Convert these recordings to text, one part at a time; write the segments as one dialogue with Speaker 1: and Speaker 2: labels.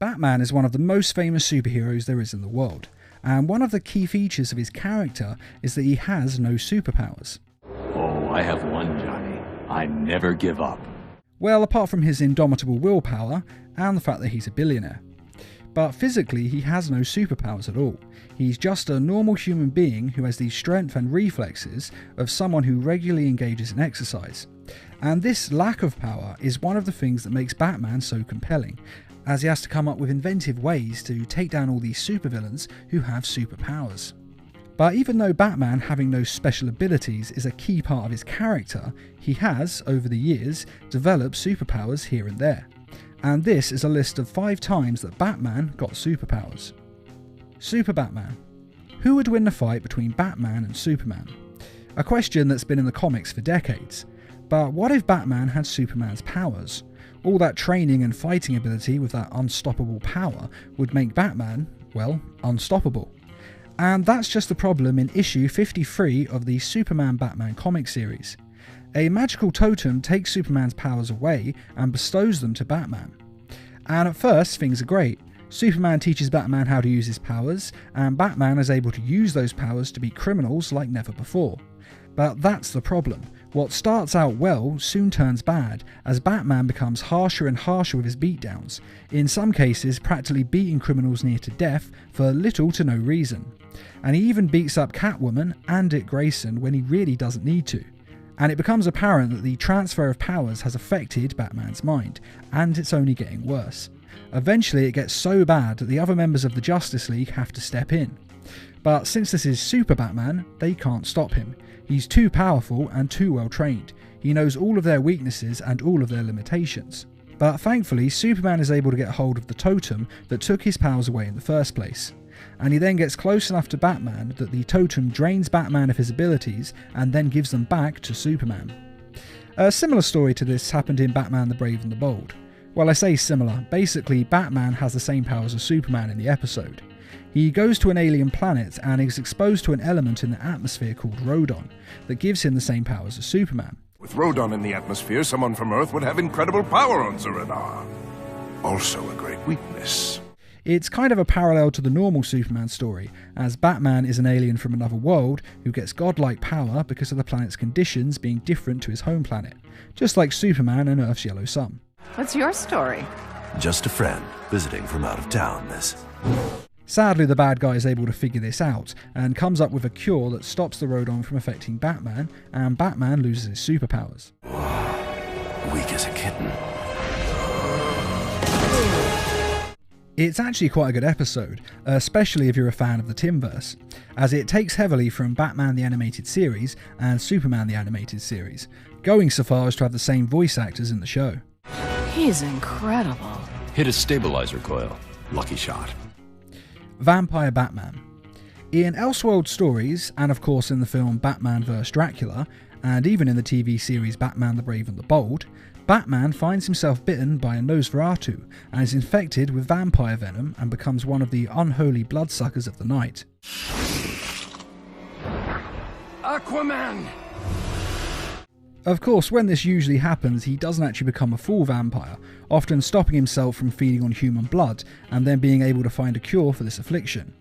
Speaker 1: Batman is one of the most famous superheroes there is in the world, and one of the key features of his character is that he has no superpowers.
Speaker 2: Oh, I have one, Johnny. I never give up.
Speaker 1: Well, apart from his indomitable willpower and the fact that he's a billionaire. But physically, he has no superpowers at all. He's just a normal human being who has the strength and reflexes of someone who regularly engages in exercise. And this lack of power is one of the things that makes Batman so compelling, as he has to come up with inventive ways to take down all these supervillains who have superpowers. But even though Batman having no special abilities is a key part of his character, he has, over the years, developed superpowers here and there. And this is a list of 5 times that Batman got superpowers. Super Batman. Who would win the fight between Batman and Superman? A question that's been in the comics for decades. But what if Batman had Superman's powers? All that training and fighting ability with that unstoppable power would make Batman, well, unstoppable. And that's just the problem in issue 53 of the Superman Batman comic series. A magical totem takes Superman's powers away and bestows them to Batman. And at first, things are great. Superman teaches Batman how to use his powers, and Batman is able to use those powers to beat criminals like never before. But that's the problem. What starts out well soon turns bad, as Batman becomes harsher and harsher with his beatdowns, in some cases practically beating criminals near to death for little to no reason. And he even beats up Catwoman and Dick Grayson when he really doesn't need to. And it becomes apparent that the transfer of powers has affected Batman's mind, and it's only getting worse. Eventually it gets so bad that the other members of the Justice League have to step in. But since this is Super Batman, they can't stop him. He's too powerful and too well trained. He knows all of their weaknesses and all of their limitations. But thankfully, Superman is able to get hold of the totem that took his powers away in the first place. And he then gets close enough to Batman that the totem drains Batman of his abilities and then gives them back to Superman. A similar story to this happened in Batman the Brave and the Bold. Well, I say similar, basically Batman has the same powers as Superman in the episode. He goes to an alien planet and is exposed to an element in the atmosphere called Rodon that gives him the same powers as Superman.
Speaker 3: With Rodon in the atmosphere, someone from Earth would have incredible power on Zur-En-Arrh. Also a great weakness.
Speaker 1: It's kind of a parallel to the normal Superman story, as Batman is an alien from another world who gets godlike power because of the planet's conditions being different to his home planet, just like Superman and Earth's yellow sun.
Speaker 4: What's your story?
Speaker 5: Just a friend visiting from out of town, miss.
Speaker 1: Sadly, the bad guy is able to figure this out and comes up with a cure that stops the Rodon from affecting Batman, and Batman loses his superpowers.
Speaker 5: Weak as a kitten.
Speaker 1: It's actually quite a good episode, especially if you're a fan of the Timverse, as it takes heavily from Batman the Animated Series and Superman the Animated Series, going so far as to have the same voice actors in the show.
Speaker 4: He's incredible.
Speaker 2: Hit a stabilizer coil. Lucky shot.
Speaker 1: Vampire Batman. In Elseworld stories, and of course in the film Batman vs Dracula, and even in the TV series Batman the Brave and the Bold, Batman finds himself bitten by a Nosferatu and is infected with vampire venom and becomes one of the unholy bloodsuckers of the night.
Speaker 3: Aquaman!
Speaker 1: Of course, when this usually happens, he doesn't actually become a full vampire, often stopping himself from feeding on human blood and then being able to find a cure for this affliction.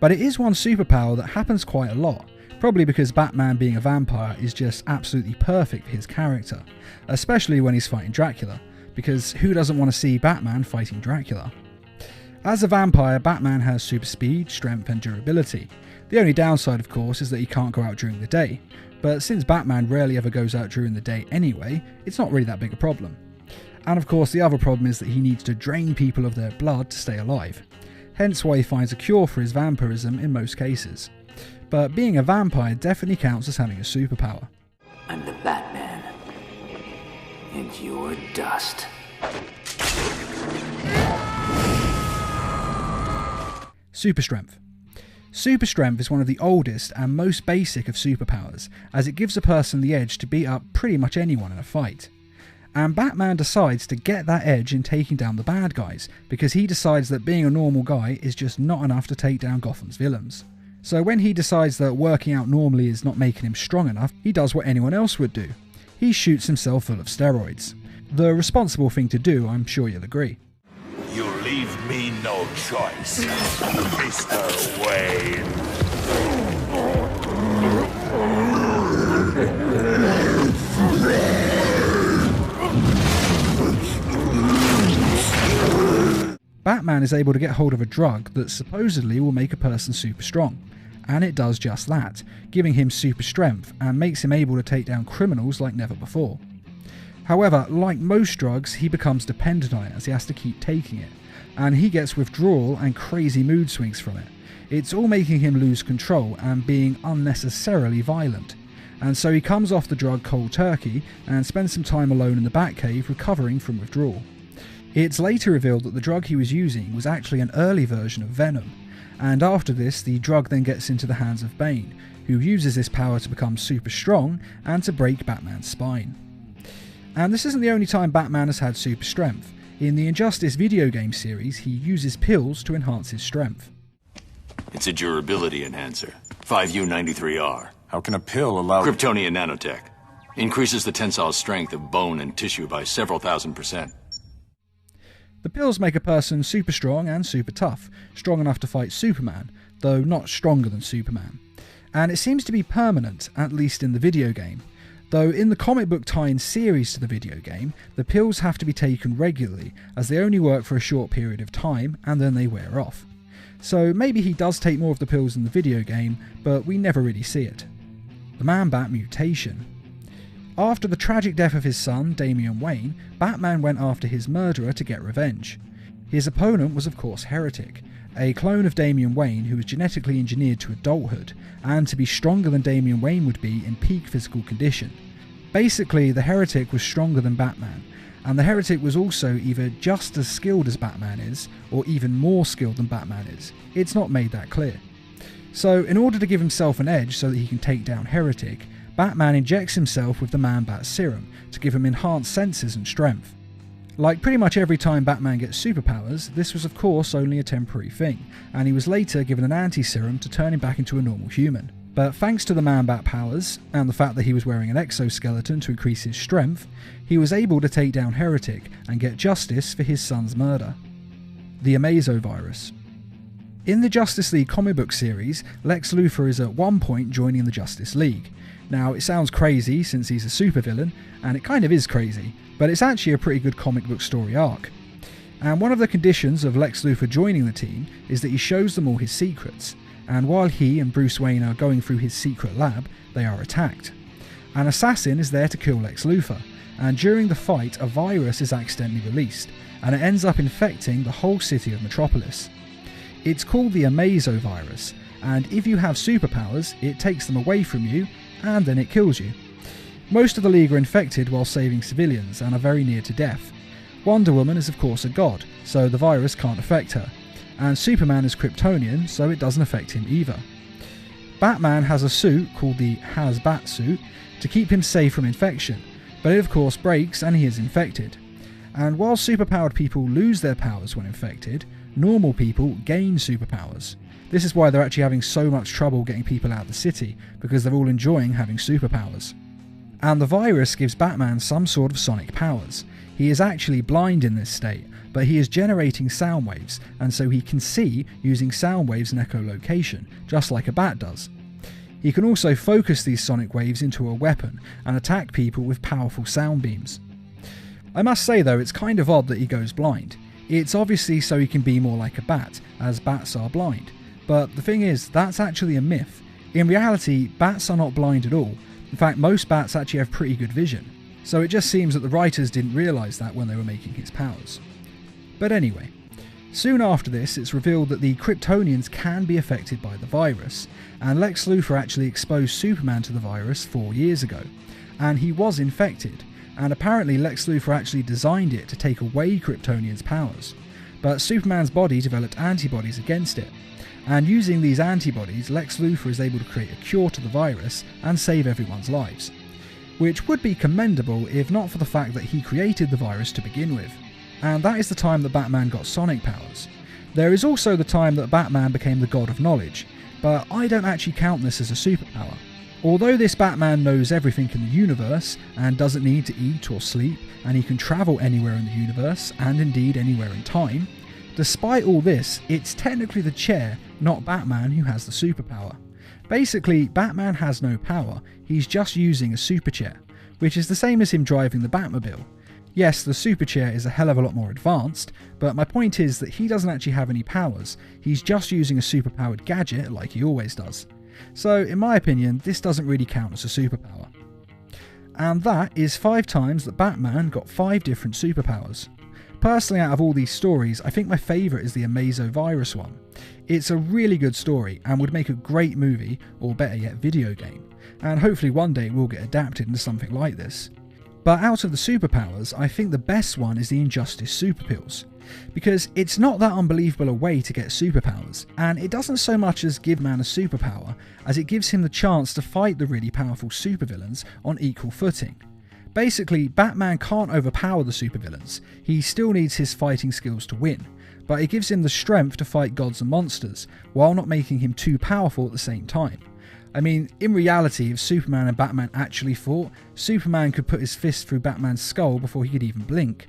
Speaker 1: But it is one superpower that happens quite a lot, probably because Batman being a vampire is just absolutely perfect for his character, especially when he's fighting Dracula, because who doesn't want to see Batman fighting Dracula? As a vampire, Batman has super speed, strength and durability. The only downside, of course, is that he can't go out during the day, but since Batman rarely ever goes out during the day anyway, it's not really that big a problem. And of course the other problem is that he needs to drain people of their blood to stay alive. Hence why he finds a cure for his vampirism in most cases. But being a vampire definitely counts as having a superpower.
Speaker 6: I'm the Batman, and you're dust.
Speaker 1: Super strength. Super strength is one of the oldest and most basic of superpowers, as it gives a person the edge to beat up pretty much anyone in a fight. And Batman decides to get that edge in taking down the bad guys, because he decides that being a normal guy is just not enough to take down Gotham's villains. So when he decides that working out normally is not making him strong enough, he does what anyone else would do. He shoots himself full of steroids. The responsible thing to do, I'm sure you'll agree.
Speaker 7: You leave me no choice, Mr. Wayne.
Speaker 1: Batman is able to get hold of a drug that supposedly will make a person super strong, and it does just that, giving him super strength and makes him able to take down criminals like never before. However, like most drugs, he becomes dependent on it as he has to keep taking it, and he gets withdrawal and crazy mood swings from it. It's all making him lose control and being unnecessarily violent, and so he comes off the drug cold turkey and spends some time alone in the Batcave recovering from withdrawal. It's later revealed that the drug he was using was actually an early version of Venom, and after this the drug then gets into the hands of Bane, who uses this power to become super strong and to break Batman's spine. And this isn't the only time Batman has had super strength. In the Injustice video game series, he uses pills to enhance his strength.
Speaker 8: It's a durability enhancer. 5U93R.
Speaker 3: How can a pill allow...
Speaker 8: Kryptonian nanotech. Increases the tensile strength of bone and tissue by several thousand%.
Speaker 1: The pills make a person super strong and super tough, strong enough to fight Superman, though not stronger than Superman. And it seems to be permanent, at least in the video game. Though in the comic book tie-in series to the video game, the pills have to be taken regularly, as they only work for a short period of time and then they wear off. So maybe he does take more of the pills in the video game, but we never really see it. The Man-Bat mutation. After the tragic death of his son, Damian Wayne, Batman went after his murderer to get revenge. His opponent was of course Heretic, a clone of Damian Wayne who was genetically engineered to adulthood, and to be stronger than Damian Wayne would be in peak physical condition. Basically, the Heretic was stronger than Batman, and the Heretic was also either just as skilled as Batman is, or even more skilled than Batman is. It's not made that clear. So, in order to give himself an edge so that he can take down Heretic, Batman injects himself with the Man-Bat serum to give him enhanced senses and strength. Like pretty much every time Batman gets superpowers, this was of course only a temporary thing, and he was later given an anti-serum to turn him back into a normal human. But thanks to the Man-Bat powers, and the fact that he was wearing an exoskeleton to increase his strength, he was able to take down Heretic and get justice for his son's murder. The Amazovirus. In the Justice League comic book series, Lex Luthor is at one point joining the Justice League. Now, it sounds crazy since he's a supervillain, and it kind of is crazy, but it's actually a pretty good comic book story arc. And one of the conditions of Lex Luthor joining the team is that he shows them all his secrets, and while he and Bruce Wayne are going through his secret lab, they are attacked. An assassin is there to kill Lex Luthor, and during the fight a virus is accidentally released, and it ends up infecting the whole city of Metropolis. It's called the Amazovirus, and if you have superpowers, it takes them away from you, and then it kills you. Most of the League are infected while saving civilians and are very near to death. Wonder Woman is of course a god, so the virus can't affect her, and Superman is Kryptonian, so it doesn't affect him either. Batman has a suit called the Has-Bat suit to keep him safe from infection, but it of course breaks and he is infected. And while superpowered people lose their powers when infected, normal people gain superpowers. This is why they're actually having so much trouble getting people out of the city, because they're all enjoying having superpowers. And the virus gives Batman some sort of sonic powers. He is actually blind in this state, but he is generating sound waves, and so he can see using sound waves and echolocation, just like a bat does. He can also focus these sonic waves into a weapon and attack people with powerful sound beams. I must say though, it's kind of odd that he goes blind. It's obviously so he can be more like a bat, as bats are blind. But the thing is, that's actually a myth. In reality, bats are not blind at all. In fact, most bats actually have pretty good vision. So it just seems that the writers didn't realise that when they were making his powers. But anyway, soon after this, it's revealed that the Kryptonians can be affected by the virus, and Lex Luthor actually exposed Superman to the virus 4 years ago. And he was infected, and apparently Lex Luthor actually designed it to take away Kryptonians' powers. But Superman's body developed antibodies against it. And using these antibodies, Lex Luthor is able to create a cure to the virus and save everyone's lives. Which would be commendable if not for the fact that he created the virus to begin with. And that is the time that Batman got sonic powers. There is also the time that Batman became the God of Knowledge. but I don't actually count this as a superpower. Although this Batman knows everything in the universe and doesn't need to eat or sleep, and he can travel anywhere in the universe and indeed anywhere in time, despite all this, it's technically the chair, not Batman, who has the superpower. Basically, Batman has no power, he's just using a superchair, which is the same as him driving the Batmobile. Yes, the superchair is a hell of a lot more advanced, but my point is that he doesn't actually have any powers, he's just using a superpowered gadget like he always does. So, in my opinion, this doesn't really count as a superpower. And that is 5 times that Batman got 5 different superpowers. Personally, out of all these stories, I think my favourite is the Amazovirus one. It's a really good story and would make a great movie, or better yet, video game. And hopefully one day it will get adapted into something like this. But out of the superpowers, I think the best one is the Injustice Super Pills. Because it's not that unbelievable a way to get superpowers, and it doesn't so much as give man a superpower, as it gives him the chance to fight the really powerful supervillains on equal footing. Basically, Batman can't overpower the supervillains, he still needs his fighting skills to win, but it gives him the strength to fight gods and monsters, while not making him too powerful at the same time. I mean, in reality, if Superman and Batman actually fought, Superman could put his fist through Batman's skull before he could even blink.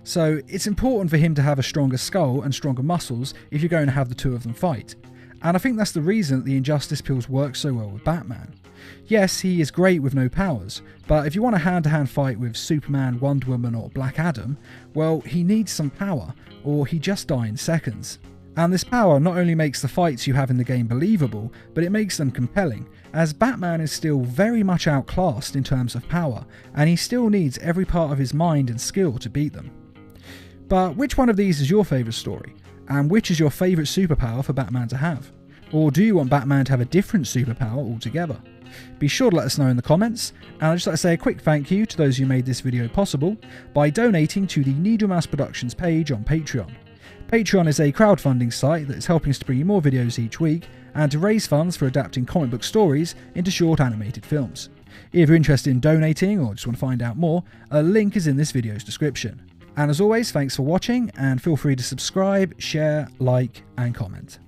Speaker 1: So it's important for him to have a stronger skull and stronger muscles if you're going to have the two of them fight. And I think that's the reason that the Injustice Pills work so well with Batman. Yes, he is great with no powers, but if you want a hand-to-hand fight with Superman, Wonder Woman or Black Adam, well, he needs some power, or he just die in seconds. And this power not only makes the fights you have in the game believable, but it makes them compelling, as Batman is still very much outclassed in terms of power, and he still needs every part of his mind and skill to beat them. But which one of these is your favourite story? And which is your favourite superpower for Batman to have? Or do you want Batman to have a different superpower altogether? Be sure to let us know in the comments, and I'd just like to say a quick thank you to those who made this video possible by donating to the Needlemouse Productions page on Patreon. Patreon is a crowdfunding site that is helping us to bring you more videos each week and to raise funds for adapting comic book stories into short animated films. If you're interested in donating or just want to find out more, a link is in this video's description. And as always, thanks for watching, and feel free to subscribe, share, like, and comment.